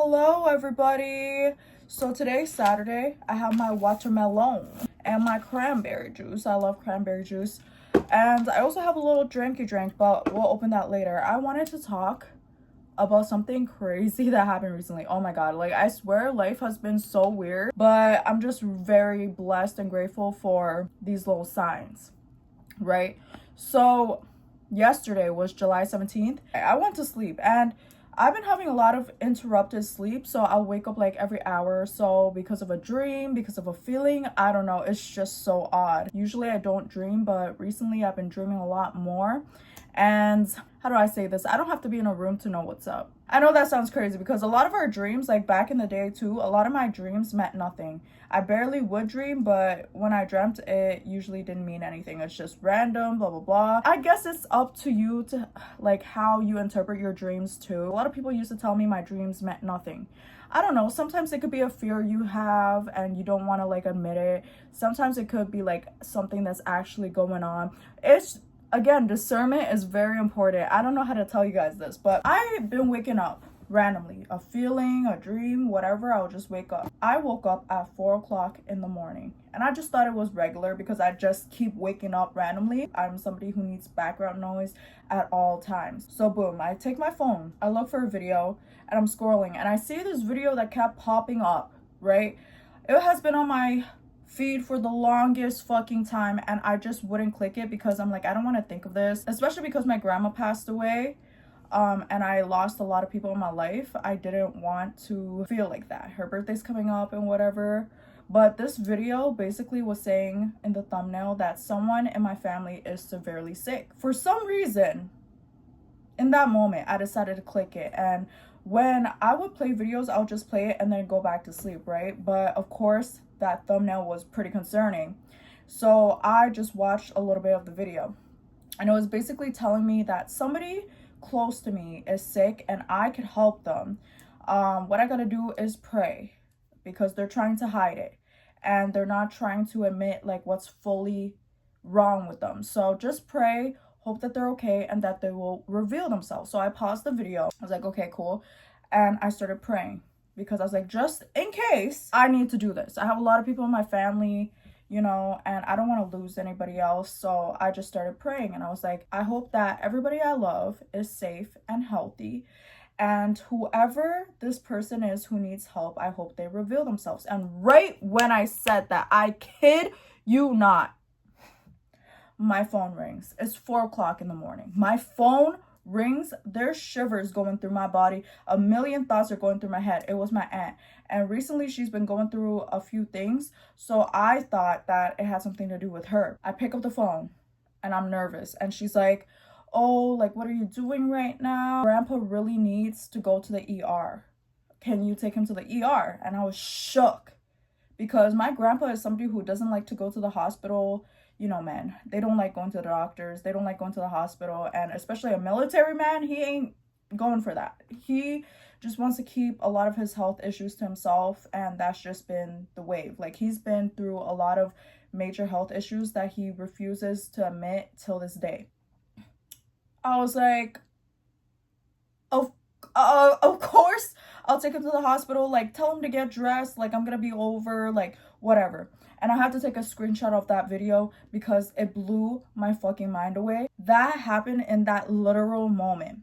Hello everybody. So today's Saturday. I have my watermelon and my cranberry juice. I love cranberry juice. And I also have a little drinky drink, but we'll open that later. I wanted to talk about something crazy that happened recently. Oh my god, like I swear life has been so weird, but I'm just very blessed and grateful for these little signs, right? So yesterday was July 17th. I went to sleep and I've been having a lot of interrupted sleep, so I'll wake up like every hour or so because of a dream, because of a feeling. I don't know, it's just so odd. Usually I don't dream, but recently I've been dreaming a lot more. And how do I say this? I don't have to be in a room to know what's up. I know that sounds crazy because a lot of our dreams, like back in the day too, a lot of my dreams meant nothing. I barely would dream, but when I dreamt, it usually didn't mean anything. It's just random, blah, blah, blah. I guess it's up to you to like how you interpret your dreams too. A lot of people used to tell me my dreams meant nothing. I don't know, sometimes it could be a fear you have and you don't want to like admit it. Sometimes it could be like something that's actually going on. Again, discernment is very important. I don't know how to tell you guys this, but I've been waking up randomly. A feeling, a dream, whatever, I'll just wake up. I woke up at 4 o'clock in the morning and I just thought it was regular because I just keep waking up randomly. I'm somebody who needs background noise at all times. So boom, I take my phone, I look for a video and I'm scrolling and I see this video that kept popping up, right? It has been on my feed for the longest fucking time and I just wouldn't click it because I'm like, I don't want to think of this, especially because my grandma passed away and I lost a lot of people in my life. I didn't want to feel like that. Her birthday's coming up and whatever, but this video basically was saying in the thumbnail that someone in my family is severely sick. For some reason in that moment I decided to click it, and when I would play videos I'll just play it and then go back to sleep, right? But of course that thumbnail was pretty concerning, so I just watched a little bit of the video and it was basically telling me that somebody close to me is sick and I could help them. What I gotta do is pray because they're trying to hide it and they're not trying to admit like what's fully wrong with them. So just pray, hope that they're okay and that they will reveal themselves. So I paused the video. I was like, okay, cool. And I started praying because I was like, just in case I need to do this. I have a lot of people in my family, you know, and I don't want to lose anybody else. So I just started praying and I was like, I hope that everybody I love is safe and healthy. And whoever this person is who needs help, I hope they reveal themselves. And right when I said that, I kid you not, my phone rings. It's 4 o'clock in the morning. My phone rings. There's shivers going through my body. A million thoughts are going through my head. It was my aunt, and recently she's been going through a few things, so I thought that it had something to do with her. I pick up the phone and I'm nervous and she's like, oh, like what are you doing right now? Grandpa really needs to go to the ER. Can you take him to the ER? And I was shook because my grandpa is somebody who doesn't like to go to the hospital. You know, man, they don't like going to the doctors. They don't like going to the hospital. And especially a military man, he ain't going for that. He just wants to keep a lot of his health issues to himself. And that's just been the wave. Like, he's been through a lot of major health issues that he refuses to admit till this day. I was like, of course, I'll take him to the hospital. Like, tell him to get dressed. Like, I'm gonna be over, like, whatever. And I had to take a screenshot of that video because it blew my fucking mind away. That happened in that literal moment,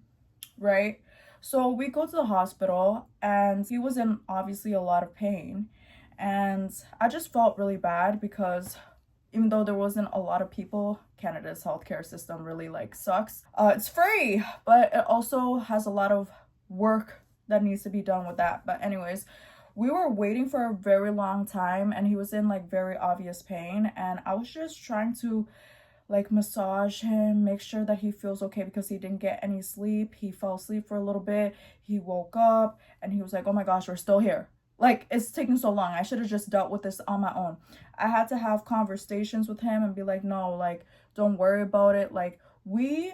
right? So we go to the hospital and he was in obviously a lot of pain. And I just felt really bad because even though there wasn't a lot of people, Canada's healthcare system really like sucks. It's free, but it also has a lot of work that needs to be done with that. But anyways, we were waiting for a very long time and he was in like very obvious pain, and I was just trying to like massage him, make sure that he feels okay because he didn't get any sleep. He fell asleep for a little bit. He woke up and he was like, oh my gosh, we're still here. Like, it's taking so long. I should have just dealt with this on my own. I had to have conversations with him and be like, no, like, don't worry about it. Like, we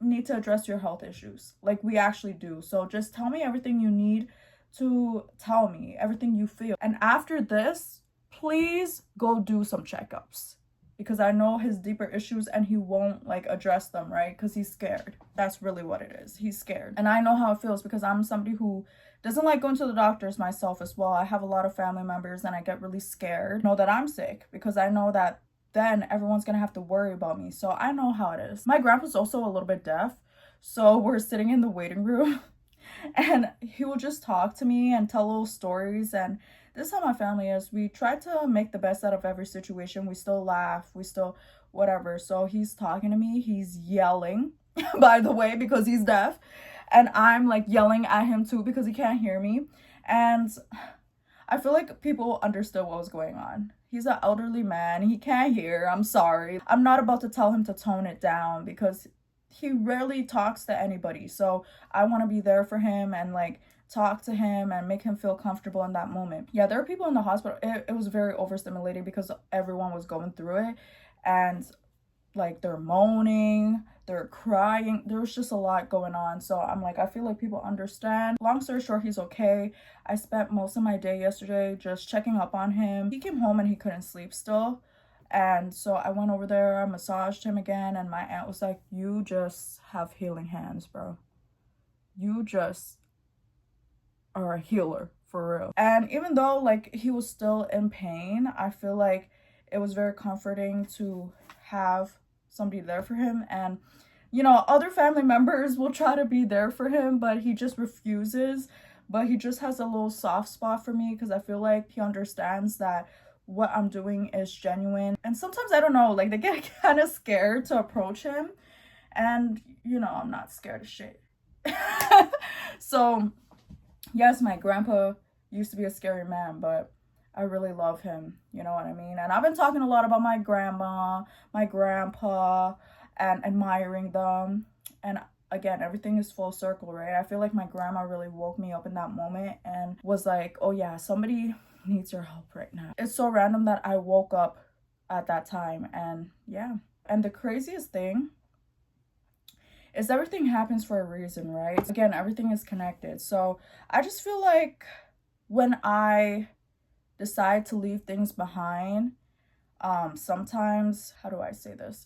need to address your health issues. Like, we actually do. So just tell me everything you need to tell me, everything you feel. And after this, please go do some checkups because I know his deeper issues and he won't like address them, right? Because he's scared. That's really what it is. He's scared. And I know how it feels because I'm somebody who Doesn't like going to the doctors myself as well. I have a lot of family members and I get really scared. Know that I'm sick because I know that then everyone's gonna have to worry about me. So I know how it is. My grandpa's also a little bit deaf. So we're sitting in the waiting room and he will just talk to me and tell little stories. And this is how my family is. We try to make the best out of every situation. We still laugh, we still whatever. So he's talking to me, he's yelling by the way, because he's deaf, and I'm like yelling at him too because he can't hear me. And I feel like people understood what was going on. He's an elderly man, he can't hear. I'm sorry, I'm not about to tell him to tone it down because he rarely talks to anybody. So I want to be there for him and like talk to him and make him feel comfortable in that moment. Yeah, there are people in the hospital. It was very overstimulating because everyone was going through it, and like they're moaning, they're crying. There was just a lot going on. So I'm like, I feel like people understand. Long story short, he's okay. I spent most of my day yesterday just checking up on him. He came home and he couldn't sleep still. And so I went over there, I massaged him again, and my aunt was like, you just have healing hands, bro. You just are a healer for real. And even though like he was still in pain, I feel like it was very comforting to have somebody there for him. And you know, other family members will try to be there for him, but he just refuses. But he just has a little soft spot for me because I feel like he understands that what I'm doing is genuine. And sometimes, I don't know, like they get kind of scared to approach him, and you know, I'm not scared of shit. So yes, my grandpa used to be a scary man, but I really love him, you know what I mean? And I've been talking a lot about my grandma, my grandpa, and admiring them. And again, everything is full circle, right? I feel like my grandma really woke me up in that moment and was like, oh yeah, somebody needs your help right now. It's so random that I woke up at that time. And yeah, and the craziest thing is everything happens for a reason, right? Again, everything is connected. So I just feel like when I decide to leave things behind, sometimes, how do I say this,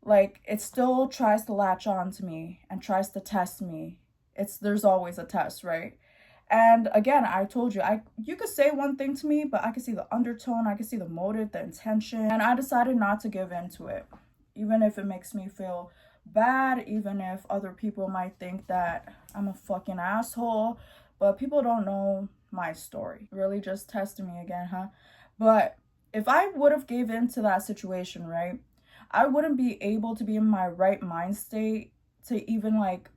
like it still tries to latch on to me and tries to test me. There's always a test, right? And again, I told you, you could say one thing to me, but I could see the undertone, I could see the motive, the intention, and I decided not to give in to it, even if it makes me feel bad, even if other people might think that I'm a fucking asshole. But people don't know my story. Really just testing me again, huh? But if I would have gave in to that situation, right, I wouldn't be able to be in my right mind state to even like,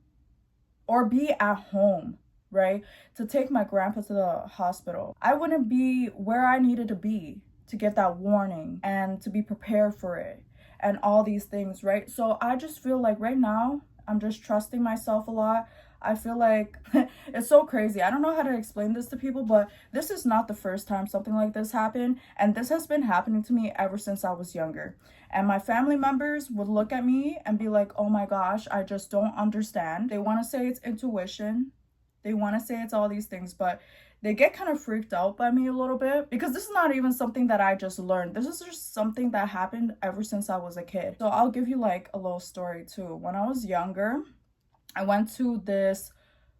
or be at home, right, to take my grandpa to the hospital. I wouldn't be where I needed to be to get that warning and to be prepared for it and all these things, right? So I just feel like right now I'm just trusting myself a lot. I feel like it's so crazy. I don't know how to explain this to people, but this is not the first time something like this happened. And this has been happening to me ever since I was younger. And my family members would look at me and be like, oh my gosh, I just don't understand. They want to say it's intuition. They want to say it's all these things, but they get kind of freaked out by me a little bit because this is not even something that I just learned. This is just something that happened ever since I was a kid. So I'll give you like a little story too. When I was younger, I went to this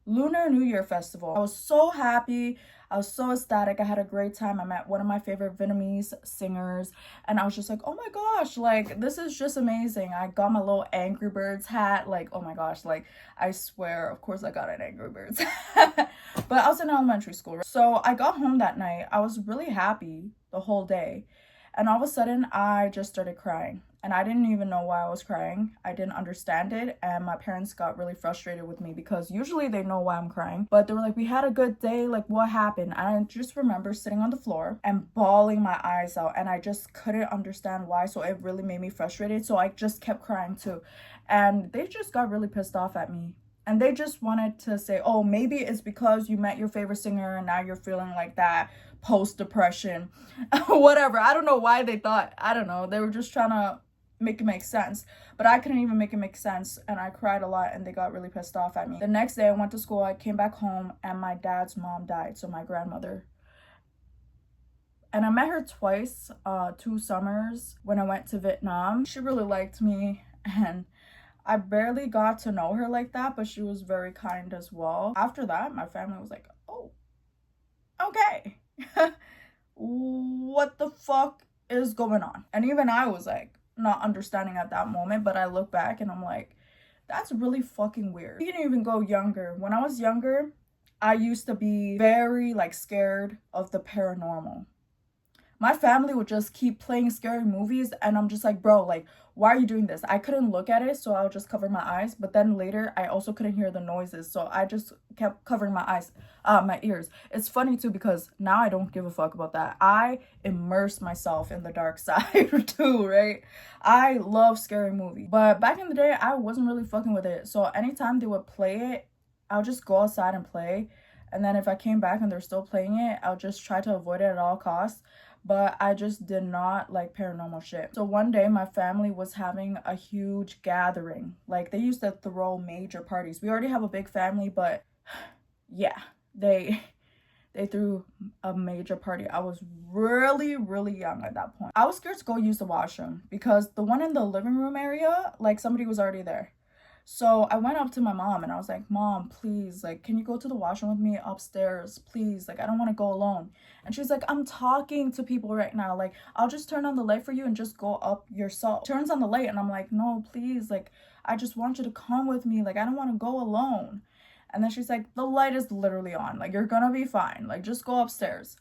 Lunar New Year festival. I was so happy. I was so ecstatic. I had a great time. I met one of my favorite Vietnamese singers and I was just like, oh my gosh, like this is just amazing. I got my little Angry Birds hat. Like, oh my gosh, like I swear, of course I got an Angry Birds hat. But I was in elementary school. So I got home that night. I was really happy the whole day. And all of a sudden I just started crying. And I didn't even know why I was crying. I didn't understand it. And my parents got really frustrated with me because usually they know why I'm crying. But they were like, we had a good day. Like, what happened? And I just remember sitting on the floor and bawling my eyes out. And I just couldn't understand why. So it really made me frustrated. So I just kept crying too. And they just got really pissed off at me. And they just wanted to say, oh, maybe it's because you met your favorite singer and now you're feeling like that post-depression. Whatever. I don't know why they thought. I don't know. They were just trying to make it make sense, but I couldn't even make it make sense, and I cried a lot and they got really pissed off at me. The next day I went to school, I came back home, and my dad's mom died, so my grandmother. And I met her twice, 2 summers when I went to Vietnam. She really liked me, and I barely got to know her like that, but she was very kind as well. After that, my family was like, oh, okay. What the fuck is going on? And even I was like, not understanding at that moment, but I look back and I'm like, that's really fucking weird. We can even go younger. When I was younger, I used to be very like scared of the paranormal. My family would just keep playing scary movies and I'm just like, bro, like, why are you doing this? I couldn't look at it, so I would just cover my eyes. But then later, I also couldn't hear the noises, so I just kept covering my eyes, my ears. It's funny too because now I don't give a fuck about that. I immerse myself in the dark side too, right? I love scary movies. But back in the day, I wasn't really fucking with it. So anytime they would play it, I'll just go outside and play. And then if I came back and they're still playing it, I'll just try to avoid it at all costs. But I just did not like paranormal shit. So one day my family was having a huge gathering. Like they used to throw major parties. We already have a big family, but yeah, they threw a major party. I was really, really young at that point. I was scared to go use the washroom because the one in the living room area, like somebody was already there. So I went up to my mom and I was like, Mom, please, like, can you go to the washroom with me upstairs? Please, like, I don't want to go alone. And she's like, I'm talking to people right now. Like, I'll just turn on the light for you and just go up yourself. Turns on the light and I'm like, no, please, like, I just want you to come with me. Like, I don't want to go alone. And then she's like, the light is literally on. Like, you're gonna be fine. Like, just go upstairs.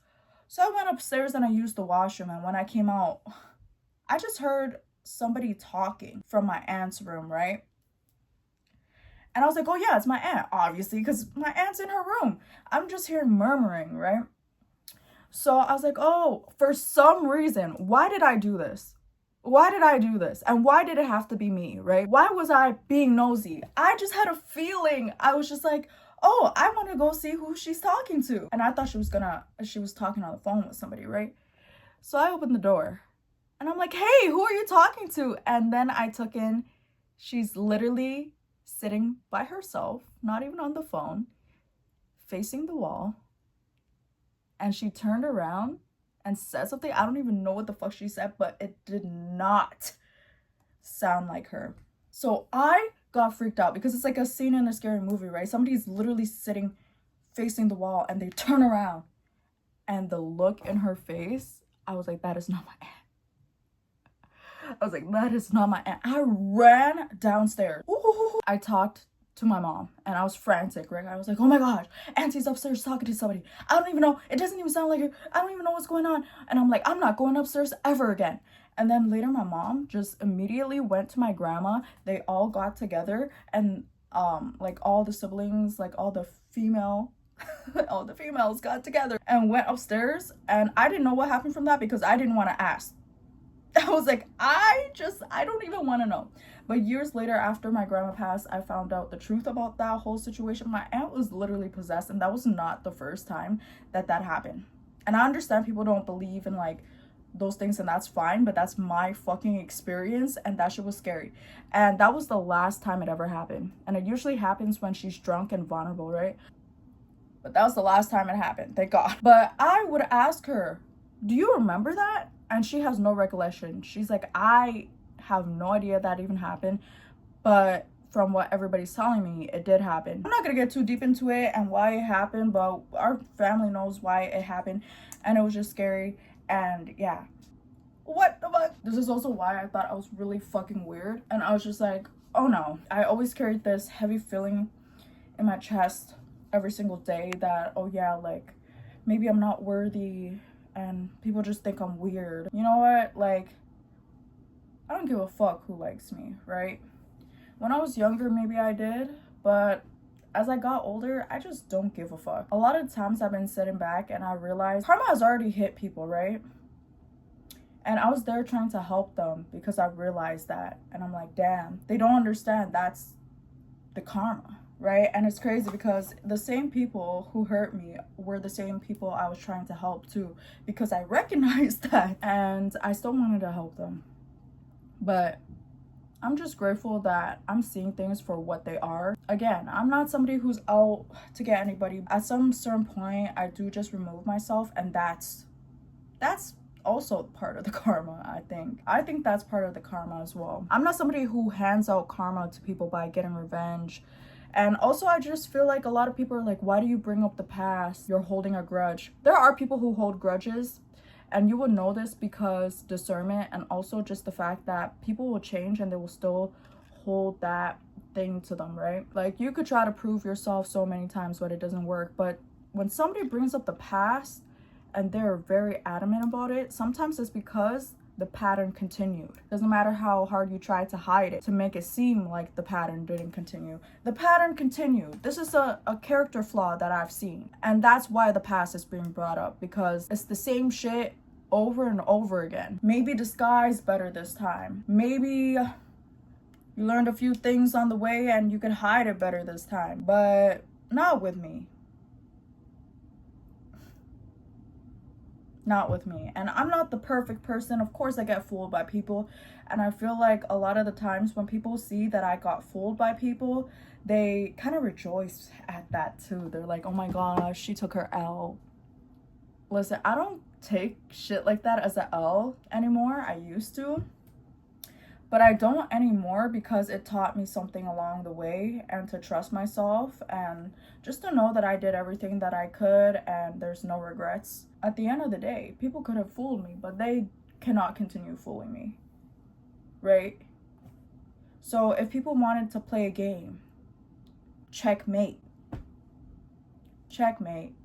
So I went upstairs and I used the washroom. And when I came out, I just heard somebody talking from my aunt's room, right? And I was like, oh yeah, it's my aunt, obviously, because my aunt's in her room. I'm just hearing murmuring, right? So I was like, oh, for some reason, why did I do this? Why did I do this? And why did it have to be me, right? Why was I being nosy? I just had a feeling. I was just like, oh, I want to go see who she's talking to. And I thought she was talking on the phone with somebody, right? So I opened the door and I'm like, hey, who are you talking to? And then I took in, she's literally sitting by herself, not even on the phone, facing the wall. And she turned around and said something. I don't even know what the fuck she said, but it did not sound like her. So I got freaked out because it's like a scene in a scary movie, right? Somebody's literally sitting facing the wall and they turn around. And the look in her face, I was like, that is not my aunt. I was like, that is not my aunt. I ran downstairs. Ooh. I talked to my mom and I was frantic, right? I was like, oh my gosh, Auntie's upstairs talking to somebody. I don't even know. It doesn't even sound like her. I don't even know what's going on. And I'm like, I'm not going upstairs ever again. And then later my mom just immediately went to my grandma. They all got together and like all the siblings, like all the female all the females got together and went upstairs. And I didn't know what happened from that because I didn't want to ask. I was like, I don't even want to know. But years later, after my grandma passed, I found out the truth about that whole situation. My aunt was literally possessed, and that was not the first time that happened. And I understand people don't believe in like those things, and that's fine, but that's my fucking experience, and that shit was scary. And that was the last time it ever happened. And it usually happens when she's drunk and vulnerable, right? But that was the last time it happened, thank God. But I would ask her, do you remember that? And she has no recollection. She's like, I have no idea that even happened, but from what everybody's telling me, it did happen. I'm not gonna get too deep into it and why it happened, but our family knows why it happened, and it was just scary. And yeah, what the fuck? This is also why I thought I was really fucking weird, and I was just like, oh no. I always carried this heavy feeling in my chest every single day that, oh yeah, like maybe I'm not worthy and people just think I'm weird. You know what? Like, I don't give a fuck who likes me, right? When I was younger, maybe I did, but as I got older, I just don't give a fuck. A lot of times I've been sitting back and I realized karma has already hit people, right? And I was there trying to help them because I realized that. And I'm like, damn, they don't understand that's the karma, right? And it's crazy because the same people who hurt me were the same people I was trying to help too, because I recognized that and I still wanted to help them. But I'm just grateful that I'm seeing things for what they are. Again, I'm not somebody who's out to get anybody. At some certain point, I do just remove myself, and that's also part of the karma. I think that's part of the karma as well. I'm not somebody who hands out karma to people by getting revenge. And also, I just feel like a lot of people are like, why do you bring up the past? You're holding a grudge. There are people who hold grudges, and you will know this because discernment, and also just the fact that people will change and they will still hold that thing to them, right? Like, you could try to prove yourself so many times, but it doesn't work. But when somebody brings up the past and they're very adamant about it, sometimes it's because the pattern continued. Doesn't matter how hard you try to hide it to make it seem like the pattern didn't continue. The pattern continued. This is a character flaw that I've seen. And that's why the past is being brought up, because it's the same shit over and over again. Maybe disguised better this time. Maybe you learned a few things on the way and you can hide it better this time. But not with me. Not with me. And I'm not the perfect person. Of course I get fooled by people, and I feel like a lot of the times when people see that I got fooled by people, they kind of rejoice at that too. They're like, oh my gosh, she took her L. Listen, I don't take shit like that as a L anymore. I used to, but I don't anymore, because it taught me something along the way, and to trust myself, and just to know that I did everything that I could and there's no regrets. At the end of the day, people could have fooled me, but they cannot continue fooling me, right? So if people wanted to play a game, checkmate. Checkmate.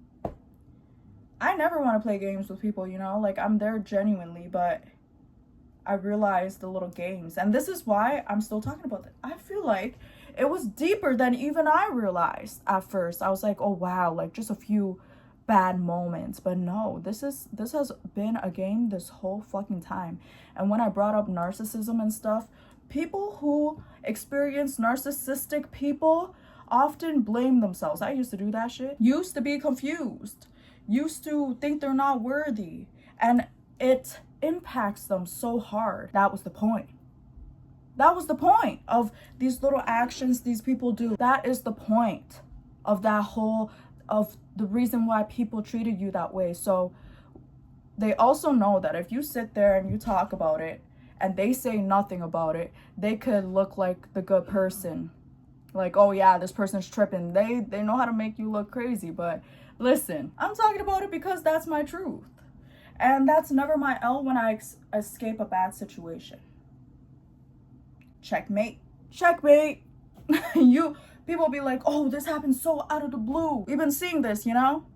I never want to play games with people, you know? Like, I'm there genuinely, but I realized the little games. And this is why I'm still talking about it. I feel like it was deeper than even I realized at first. I was like, oh wow, like just a few bad moments. But no, this has been a game this whole fucking time. And when I brought up narcissism and stuff, people who experience narcissistic people often blame themselves. I used to do that shit. Used to be confused. Used to think they're not worthy. And it impacts them so hard. That was the point. That was the point of these little actions these people do. That is the point of that whole, of the reason why people treated you that way. So they also know that if you sit there and you talk about it and they say nothing about it, they could look like the good person. Like, oh yeah, this person's tripping. They know how to make you look crazy. But listen, I'm talking about it because that's my truth. And that's never my L when I escape a bad situation. Checkmate. Checkmate. People be like, oh, this happened so out of the blue. We've been seeing this, you know?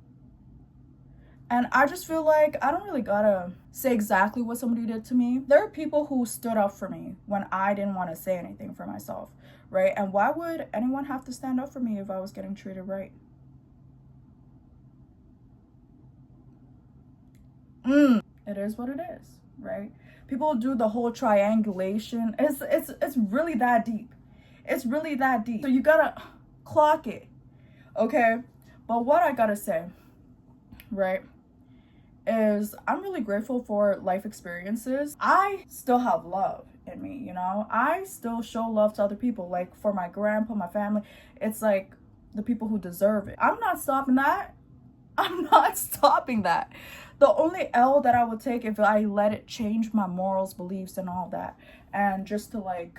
And I just feel like I don't really gotta say exactly what somebody did to me. There are people who stood up for me when I didn't want to say anything for myself, right? And why would anyone have to stand up for me if I was getting treated right? It is what it is, right? People do the whole triangulation. It's really that deep. It's really that deep. So you gotta clock it, okay? But what I gotta say, right, is I'm really grateful for life experiences. I still have love in me, you know? I still show love to other people, like for my grandpa, my family. It's like the people who deserve it. I'm not stopping that. I'm not stopping that. The only L that I would take if I let it change my morals, beliefs, and all that, and just to like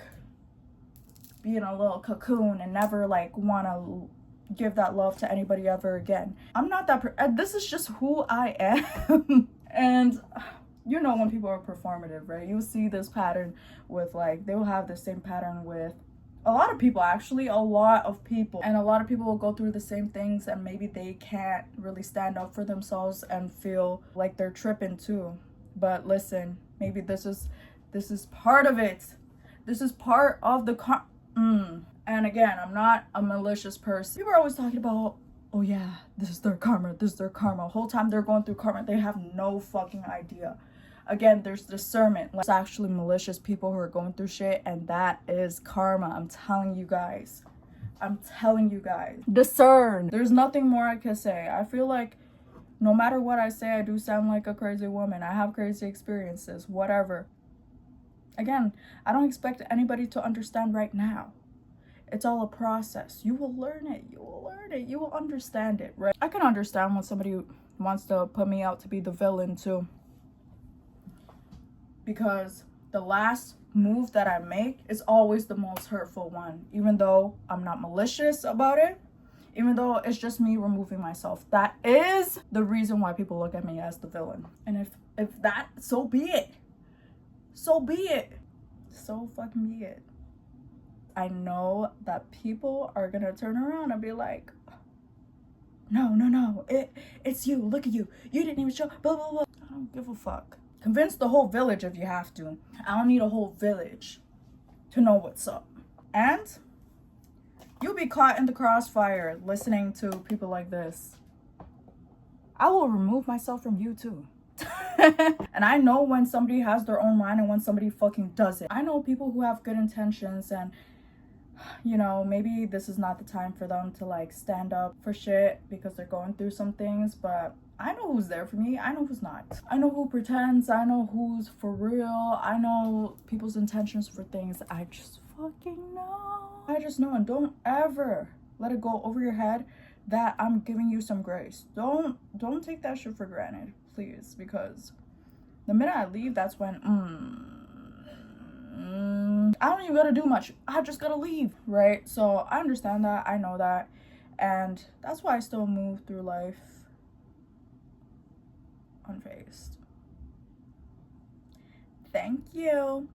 be in a little cocoon and never like want to give that love to anybody ever again. I'm not that this is just who I am. And you know, when people are performative, right, you'll see this pattern with like, they will have the same pattern with a lot of people, actually, a lot of people. And a lot of people will go through the same things, and maybe they can't really stand up for themselves and feel like they're tripping too. But listen, maybe this is part of it. This is part of the And again, I'm not a malicious person. People are always talking about, oh yeah, this is their karma, this is their karma. The whole time they're going through karma, they have no fucking idea. Again, there's discernment. Like, it's actually malicious people who are going through shit, and that is karma. I'm telling you guys. I'm telling you guys. Discern. There's nothing more I can say. I feel like no matter what I say, I do sound like a crazy woman. I have crazy experiences, whatever. Again, I don't expect anybody to understand right now. It's all a process. You will learn it. You will learn it. You will understand it, right? I can understand when somebody wants to put me out to be the villain too. because the last move that I make is always the most hurtful one, even though I'm not malicious about it, even though it's just me removing myself. That is the reason why people look at me as the villain. And if that, so be it. So be it. So fucking be it. I know that people are gonna turn around and be like, no, it's you, look at you, you didn't even show, blah blah blah. I don't give a fuck. Convince the whole village if you have to. I don't need a whole village to know what's up. And you'll be caught in the crossfire listening to people like this. I will remove myself from you too. And I know when somebody has their own mind and when somebody fucking doesn't. I know people who have good intentions, and you know, maybe this is not the time for them to like stand up for shit because they're going through some things, but I know who's there for me. I know who's not. I know who pretends. I know who's for real. I know people's intentions for things. I just fucking know. I just know. And don't ever let it go over your head that I'm giving you some grace. Don't take that shit for granted, please, because the minute I leave, that's when I don't even gotta do much. I just gotta leave, right? So I understand that. I know that. And that's why I still move through life unfazed. Thank you.